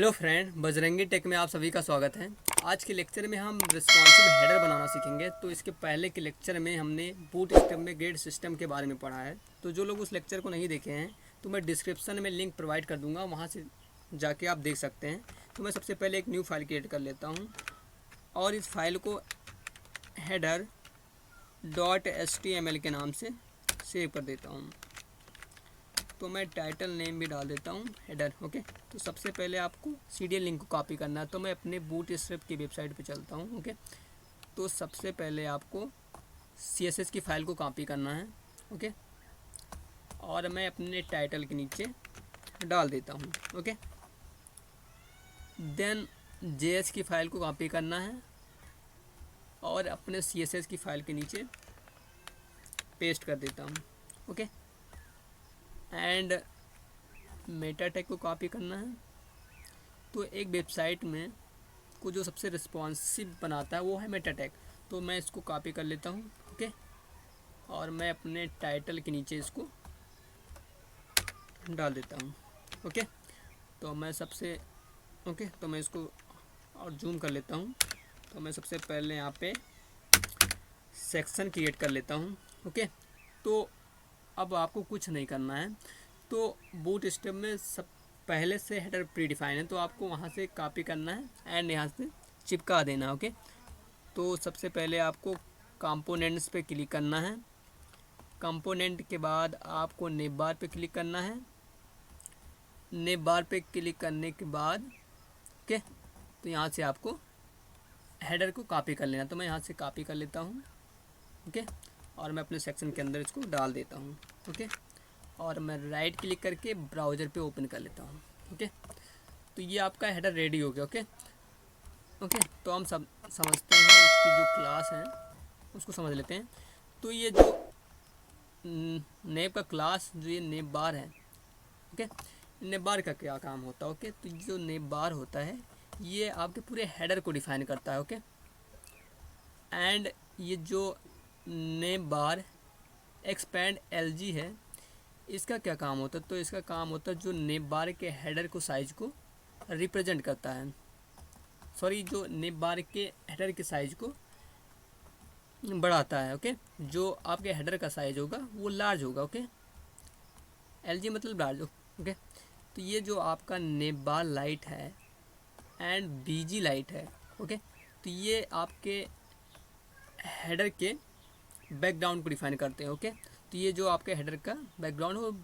Hello friend, Bajrangi Tech में आप सभी का स्वागत है। आज के लेक्चर में हम रिस्पॉन्सिव हेडर बनाना सीखेंगे। तो इसके पहले के लेक्चर में हमने बूटस्ट्रैप में ग्रेड सिस्टम के बारे में पढ़ा है। तो जो लोग उस लेक्चर को नहीं देखे हैं तो मैं डिस्क्रिप्शन में लिंक प्रोवाइड कर दूंगा, वहाँ से जाके आप देख सकते हैं। तो मैं सबसे पहले एक न्यू फाइल क्रिएट कर लेता हूँ और इस फाइल को header.html के नाम से सेव कर देता हूँ। तो मैं टाइटल नेम भी डाल देता हूँ हेडर। ओके, तो सबसे पहले आपको सीरियल लिंक को कॉपी करना है। तो मैं अपने बूटस्ट्रैप की वेबसाइट पे चलता हूँ। ओके, तो सबसे पहले आपको CSS की फ़ाइल को कॉपी करना है। ओके, और मैं अपने टाइटल के नीचे डाल देता हूँ। ओके, देन JS की फ़ाइल को कॉपी करना है और अपने CSS की फ़ाइल के नीचे पेस्ट कर देता हूँ। ओके, एंड मेटा टैग को कॉपी करना है। तो एक वेबसाइट में को जो सबसे रिस्पॉन्सिव बनाता है वो है मेटा टैग। तो मैं इसको कॉपी कर लेता हूँ। ओके, और मैं अपने टाइटल के नीचे इसको डाल देता हूँ। ओके, तो मैं तो मैं इसको और जूम कर लेता हूँ। तो मैं सबसे पहले यहाँ पे सेक्शन क्रिएट कर लेता हूँ। ओके, तो अब आपको कुछ नहीं करना है। तो बूटस्ट्रैप में सब पहले से हेडर प्री डिफाइन है, तो आपको वहाँ से कॉपी करना है एंड यहाँ से चिपका देना। ओके, तो सबसे पहले आपको कंपोनेंट्स पे क्लिक करना है। कंपोनेंट के बाद आपको नेव बार पे क्लिक करना है। नेव बार पे क्लिक करने के बाद ओके, तो यहाँ से आपको हेडर को कॉपी कर लेना। तो मैं यहाँ से कॉपी कर लेता हूँ। ओके, और मैं अपने सेक्शन के अंदर इसको डाल देता हूँ। ओके, और मैं राइट क्लिक करके ब्राउज़र पे ओपन कर लेता हूँ। ओके, तो ये आपका हेडर रेडी हो गया। ओके, तो हम सब समझते हैं इसकी जो क्लास है उसको समझ लेते हैं। तो ये जो नेव का क्लास, जो ये नेव बार है, ओके, नेव बार का क्या काम होता है? ओके, तो जो नेव बार होता है ये आपके पूरे हेडर को डिफाइन करता है। ओके, एंड ये जो नेव बार एक्सपेंड LG है, इसका क्या काम होता है? तो इसका काम होता है जो नेव बार के हेडर को साइज को रिप्रेजेंट करता है। जो नेव बार के हेडर के साइज को बढ़ाता है। ओके, जो आपके हेडर का साइज होगा वो लार्ज होगा। ओके, LG मतलब लार्ज। ओके, तो ये जो आपका नेव बार लाइट है एंड BG लाइट है, ओके, तो ये आपके हेडर के बैकग्राउंड को डिफाइन करते हैं। ओके, तो ये जो आपके हेडर का बैकग्राउंड है वो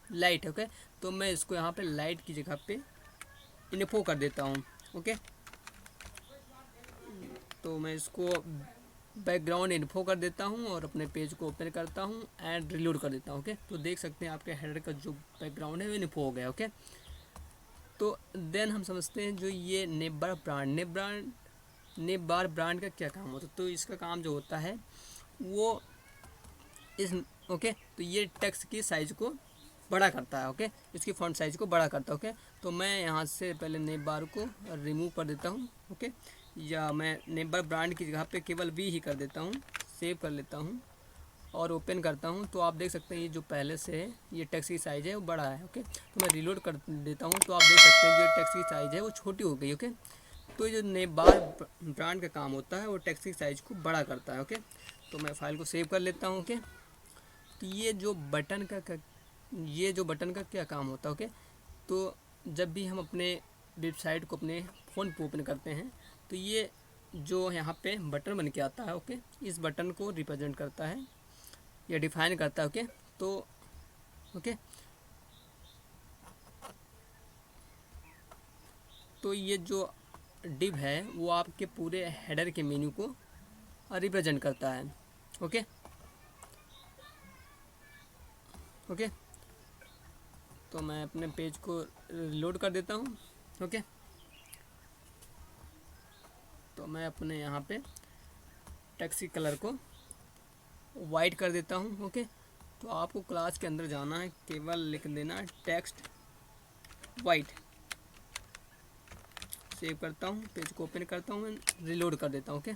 लाइट है। ओके, तो मैं इसको यहाँ पे लाइट की जगह पे इन्फो कर देता हूँ। ओके, तो मैं इसको बैकग्राउंड इन्फो कर देता हूँ और अपने पेज को ओपन करता हूँ एंड रिलोड कर देता हूँ। ओके, तो देख सकते हैं आपके हेडर का जो बैकग्राउंड है वो इन्फो हो गया। ओके, तो देन हम समझते हैं जो ये नेव बार ब्रांड का क्या काम होता है? तो इसका काम जो होता है वो इस ओके, तो ये टेक्स्ट की साइज़ को बड़ा करता है। ओके, इसकी फॉन्ट साइज़ को बड़ा करता है। ओके, तो मैं यहाँ से पहले नेव बार को रिमूव कर देता हूँ। ओके, या मैं नेव बार ब्रांड की जगह पे केवल V ही कर देता हूँ। सेव कर लेता हूँ और ओपन करता हूँ। तो आप देख सकते हैं ये जो पहले से है ये टेक्स्ट की साइज़ है वो बड़ा है। ओके, तो मैं रिलोड कर देता हूँ। तो आप देख सकते हैं जो टेक्स्ट की साइज़ है वो छोटी हो गई। ओके, तो ये जो नेव बार ब्रांड का काम होता है वो टेक्स्ट की साइज़ को बड़ा करता है। ओके, तो मैं फाइल को सेव कर लेता हूँ। ओके, तो ये जो बटन का क्या काम होता है? ओके, तो जब भी हम अपने वेबसाइट को अपने फ़ोन पे ओपन करते हैं तो ये जो यहाँ पे बटन बन के आता है, ओके, इस बटन को रिप्रेजेंट करता है या डिफाइन करता है। ओके, तो ओके, तो ये जो डिव है वो आपके पूरे हेडर के मेन्यू को रिप्रेजेंट करता है। ओके, ओके, तो मैं अपने पेज को लोड कर देता हूँ। ओके, तो मैं अपने यहाँ पे टेक्स्ट की कलर को वाइट कर देता हूँ। ओके, तो आपको क्लास के अंदर जाना है, केवल लिख देना टेक्स्ट वाइट। सेव करता हूँ, पेज को ओपन करता हूँ, रिलोड कर देता हूँ। ओके,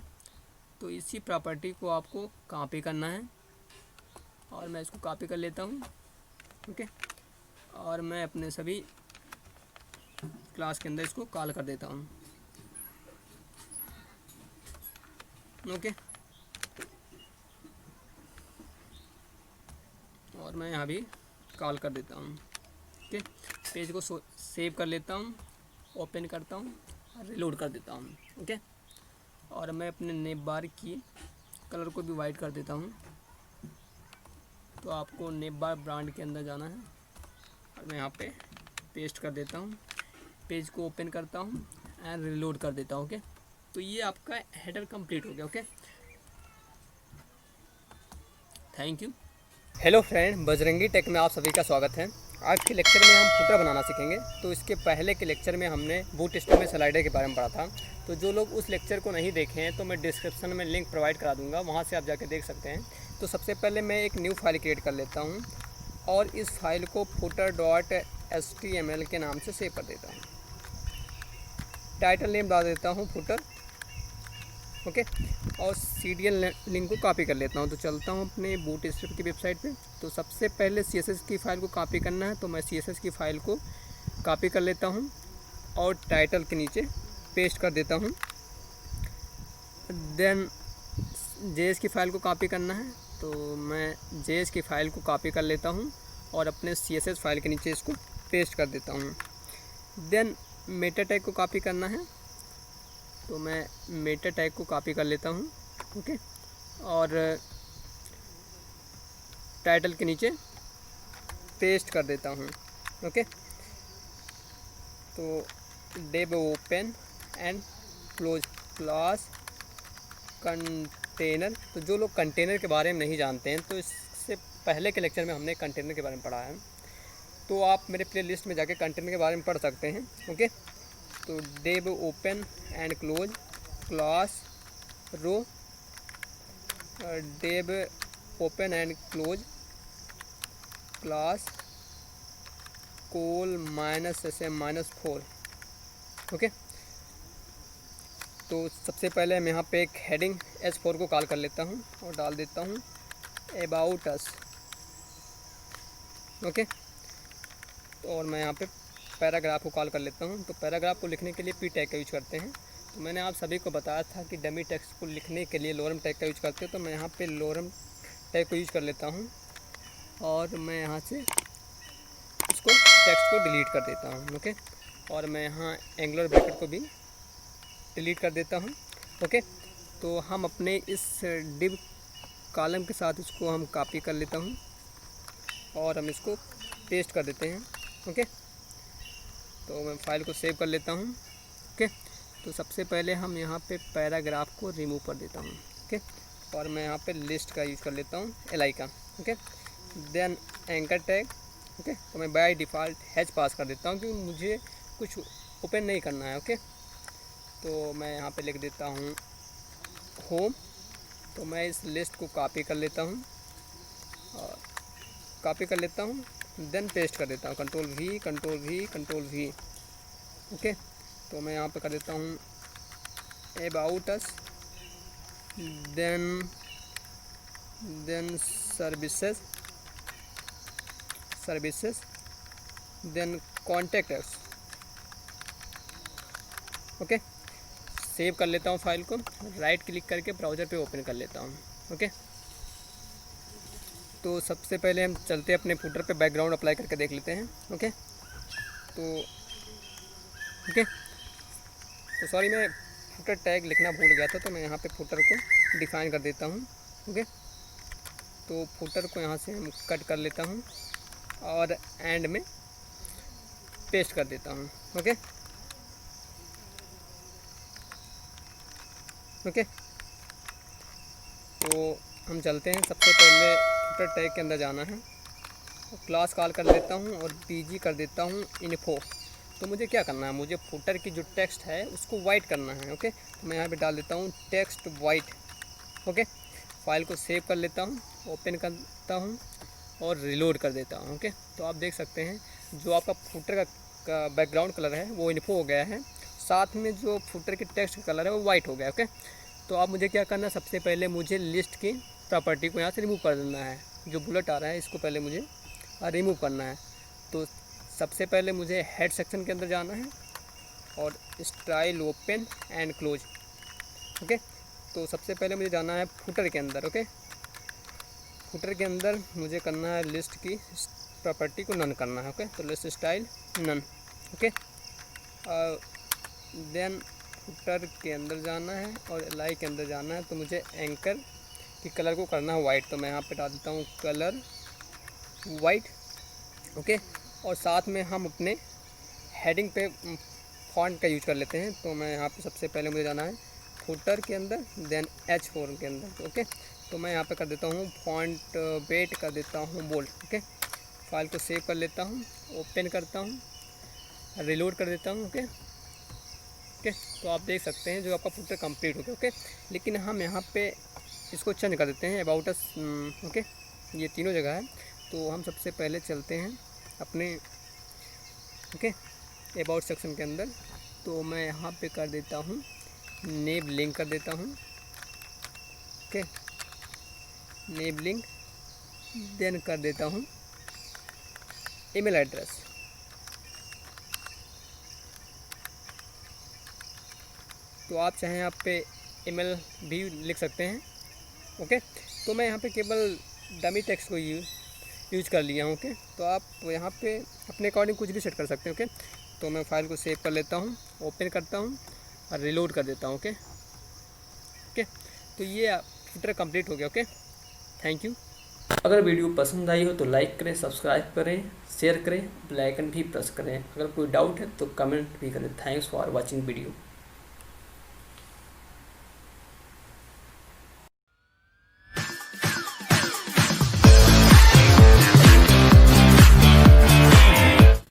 तो इसी प्रॉपर्टी को आपको कॉपी करना है और मैं इसको कॉपी कर लेता हूँ। ओके, और मैं अपने सभी क्लास के अंदर इसको कॉल कर देता हूँ। ओके, और मैं यहाँ भी कॉल कर देता हूँ। ओके, पेज को सेव कर लेता हूँ, ओपन करता हूँ और रिलोड कर देता हूँ। ओके, और मैं अपने नेम बार की कलर को भी वाइट कर देता हूँ। तो आपको नेम बार ब्रांड के अंदर जाना है और मैं यहाँ पे पेस्ट कर देता हूँ, पेज को ओपन करता हूँ एंड रिलोड कर देता हूँ। ओके, तो ये आपका हेडर कंप्लीट हो गया। Okay, thank you. Hello friend, Bajrangi Tech में आप सभी का स्वागत है। आज के लेक्चर में हम फुटर बनाना सीखेंगे। तो इसके पहले के लेक्चर में हमने बूटस्ट्रैप में स्लाइडर के बारे में पढ़ा था। तो जो लोग उस लेक्चर को नहीं देखे हैं तो मैं डिस्क्रिप्शन में लिंक प्रोवाइड करा दूंगा, वहां से आप जाके देख सकते हैं। तो सबसे पहले मैं एक न्यू फाइल क्रिएट कर लेता हूँ और इस फाइल को footer.html के नाम से सेव कर देता हूँ। टाइटल नेम डाल देता हूँ फुटर। ओके, और सीरियल लिंक को कॉपी कर लेता हूँ। तो चलता हूँ अपने बूटस्ट्रैप की वेबसाइट पे। तो सबसे पहले CSS की फ़ाइल को कॉपी करना है, तो मैं CSS की फ़ाइल को कॉपी कर लेता हूँ और टाइटल के नीचे पेस्ट कर देता हूँ। देन JS की फ़ाइल को कॉपी करना है, तो मैं JS की फ़ाइल को कॉपी कर लेता हूँ और अपने CSS फ़ाइल के नीचे इसको पेस्ट कर देता हूँ। देन मेटा टैग को कॉपी करना है, तो मैं मेटा टैग को कॉपी कर लेता हूँ। ओके, और टाइटल के नीचे पेस्ट कर देता हूँ। ओके, तो div open and close class container. तो जो लोग कंटेनर के बारे में नहीं जानते हैं, तो इससे पहले के लेक्चर में हमने कंटेनर के बारे में पढ़ा है, तो आप मेरे प्ले लिस्ट में जाके कंटेनर के बारे में पढ़ सकते हैं। ओके, तो div open and close class row, div open and close class col -SM-4। Okay, तो सबसे पहले मैं यहाँ पे एक हेडिंग S4 को कॉल कर लेता हूँ और डाल देता हूँ अबाउट अस। ओके, तो और मैं यहाँ पे पैराग्राफ को कॉल कर लेता हूँ। तो पैराग्राफ को लिखने के लिए P टैग का यूज करते हैं। तो मैंने आप सभी को बताया था कि डमी टेक्स्ट को लिखने के लिए लोरम टैग का यूज करते हैं। तो मैं यहाँ पे लोरम टैग को यूज कर लेता हूँ और मैं यहाँ से इसको टेक्स्ट को डिलीट कर देता हूँ। ओके, और मैं यहाँ एंगुलर ब्रैकेट को भी डिलीट कर देता हूँ। ओके, तो हम अपने इस डिव कॉलम के साथ इसको हम कॉपी कर लेता हूँ और हम इसको पेस्ट कर देते हैं। ओके, तो मैं फाइल को सेव कर लेता हूँ। ओके, तो सबसे पहले हम यहाँ पे पैराग्राफ को रिमूव कर देता हूँ। ओके, और मैं यहाँ पे लिस्ट का यूज़ कर लेता हूँ LI का। Okay, then anchor tag. Okay, तो मैं बाय डिफ़ॉल्ट हैच पास कर देता हूँ क्योंकि मुझे कुछ ओपन नहीं करना है। ओके, तो मैं यहाँ पे लिख देता हूँ होम। तो मैं इस लिस्ट को कॉपी कर लेता हूँ और कॉपी कर लेता हूँ, देन पेस्ट कर देता हूँ कंट्रोल V। ओके, तो मैं यहाँ पे कर देता हूँ about us, then services, then contact us. Okay, save कर लेता हूँ फाइल को, राइट क्लिक करके ब्राउज़र पे ओपन कर लेता हूँ। ओके, तो सबसे पहले हम चलते अपने फुटर पे बैकग्राउंड अप्लाई करके देख लेते हैं। ओके, तो सॉरी, मैं फुटर टैग लिखना भूल गया था, तो मैं यहाँ पे फुटर को डिफ़ाइन कर देता हूँ। ओके, तो फुटर को यहाँ से हम कट कर लेता हूँ और एंड में पेस्ट कर देता हूँ। ओके, तो हम चलते हैं। सबसे पहले फुटर टैग के अंदर जाना है, क्लास कॉल कर लेता हूँ और PG कर देता हूँ इन्फो। तो मुझे क्या करना है, मुझे फुटर की जो टेक्स्ट है उसको वाइट करना है। ओके, तो मैं यहाँ पे डाल देता हूँ टेक्स्ट वाइट। ओके, फाइल को सेव कर लेता हूँ, ओपन करता हूँ और रिलोड कर देता हूँ। ओके, तो आप देख सकते हैं जो आपका फुटर का बैकग्राउंड कलर है वो इन्फो हो गया है, साथ में जो फुटर की टेक्स्ट का कलर है वो वाइट हो गया। ओके, तो अब मुझे क्या करना है, सबसे पहले मुझे लिस्ट की प्रॉपर्टी को यहाँ से रिमूव कर देना है। जो बुलेट आ रहा है इसको पहले मुझे रिमूव करना है। तो सबसे पहले मुझे हेड सेक्शन के अंदर जाना है और style open and close. Okay, तो सबसे पहले मुझे जाना है फुटर के अंदर। ओके, फुटर के अंदर मुझे करना है लिस्ट की प्रॉपर्टी को नन करना है। ओके, तो list style none. Okay, then footer के अंदर जाना है और एलाई के अंदर जाना है। तो मुझे एंकर की कलर को करना है वाइट, तो मैं यहाँ पे डाल देता हूँ कलर वाइट। ओके, और साथ में हम अपने हेडिंग पे फॉन्ट का यूज कर लेते हैं। तो मैं यहाँ पे सबसे पहले मुझे जाना है फुटर के अंदर, देन H4 के अंदर। ओके, तो मैं यहाँ पे कर देता हूँ फॉन्ट वेट कर देता हूँ बोल्ड। ओके, फाइल को सेव कर लेता हूँ, ओपन करता हूँ, रिलोड कर देता हूँ। ओके ओके, तो आप देख सकते हैं जो आपका फुटर कंप्लीट हो गया। ओके, लेकिन हम यहाँ पे इसको चेंज कर देते हैं अबाउट अस। ओके, ये तीनों जगह है, तो हम सबसे पहले चलते हैं अपने ओके अबाउट सेक्शन के अंदर। तो मैं यहाँ पे कर देता हूँ नेम लिंक कर देता हूँ। ओके, नेम लिंक, देन कर देता हूँ ईमेल एड्रेस। तो आप चाहें यहाँ पे ईमेल भी लिख सकते हैं। ओके, तो मैं यहाँ पे केवल डमी टेक्स्ट को यूज कर लिया हूँ। ओके, तो आप यहाँ पे अपने अकॉर्डिंग कुछ भी सेट कर सकते हैं। ओके, तो मैं फाइल को सेव कर लेता हूँ, ओपन करता हूँ और रिलोड कर देता हूँ। ओके ओके, तो ये फुटर कंप्लीट हो गया। Okay, thank you. अगर वीडियो पसंद आई हो तो लाइक करें, सब्सक्राइब करें, शेयर करें, बेल आइकन भी प्रेस करें। अगर कोई डाउट है तो कमेंट भी करें। Thanks for watching video.